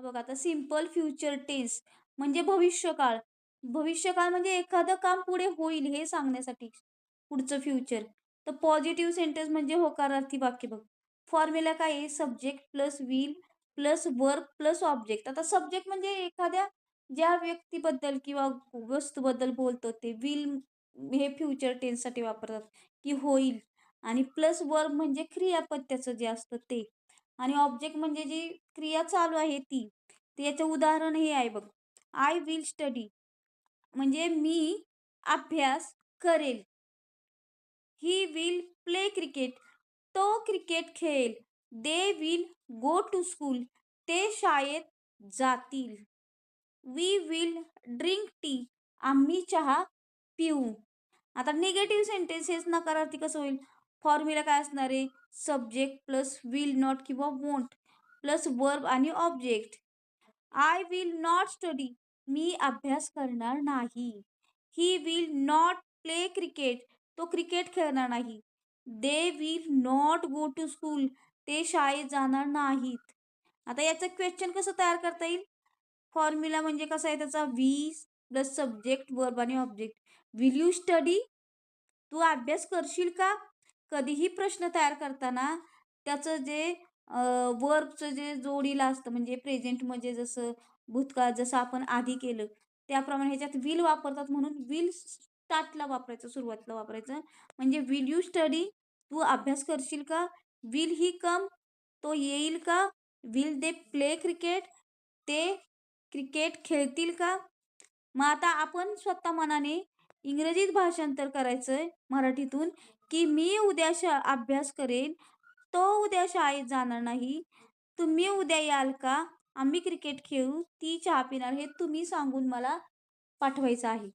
बघा आता simple future tense म्हणजे भविष्यकाळ. भविष्यकाळ म्हणजे एखादं काम पुढे होईल हे सांगण्यासाठी पुढचं फ्युचर. तर पॉझिटिव्ह सेंटेन्स म्हणजे होकारार्थी वाक्य बघ. फॉर्म्युला काय आहे? Subject plus will plus verb plus object. आता सब्जेक्ट म्हणजे एखाद्या ज्या व्यक्तीबद्दल किंवा वस्तूबद्दल बोलतो ते विल हे फ्युचर टेन्ससाठी वापरतात, की होईल. आणि प्लस वर्ब म्हणजे क्रियापद त्याचं जे असतं ते. आणि ऑब्जेक्ट म्हणजे जी क्रिया चालू आहे ती. तर याचं उदाहरण हे आहे बघ. आय विल स्टडी म्हणजे मी अभ्यास करेल. He will play cricket. तो क्रिकेट खेळेल. They will go to school. ते शाळेत जातील. We will drink tea. आम्ही चहा पिऊ. आता निगेटिव्ह सेंटेन्स हेच नकारार्थी कसं होईल? फॉर्म्युला काय असणार आहे? सब्जेक्ट प्लस विल नॉट किंवा वोंट प्लस वर्ब आणि object. I will not study. मी अभ्यास करणार नाही. He will not play cricket. तो क्रिकेट खेळणार नाही. They will not go to school. ते शाळेत जाणार नाहीत. आता याचं क्वेश्चन कसं तयार करता येईल? फॉर्म्युला म्हणजे कसा आहे त्याचा? वी प्लस सब्जेक्ट वर्ब आणि ऑब्जेक्ट. Will you study? तू अभ्यास करशील का? कधीही प्रश्न तयार करताना त्याचं जे वर्बचं जे जोडीला असतं म्हणजे प्रेझेंटमध्ये जसं भूतकाळ जसं आपण आधी केलं त्याप्रमाणे ह्याच्यात विल वापरतात म्हणून विल स्टार्टला वापरायचं, सुरुवातीला वापरायचं. म्हणजे विल यू स्टडी? तू अभ्यास करशील का? विल ही कम? तो येईल का? Will they play cricket? ते क्रिकेट खेळतील का? मग आता आपण स्वतः मनाने इंग्रजीत भाषांतर करायचंय मराठीतून, की मी उद्या अभ्यास करेन. तो उद्या शाळेत जाणार नाही. तुम्ही उद्या याल का? आम्ही क्रिकेट खेळू. ती चहा पिणार. हे तुम्ही सांगून मला पाठवायचं आहे.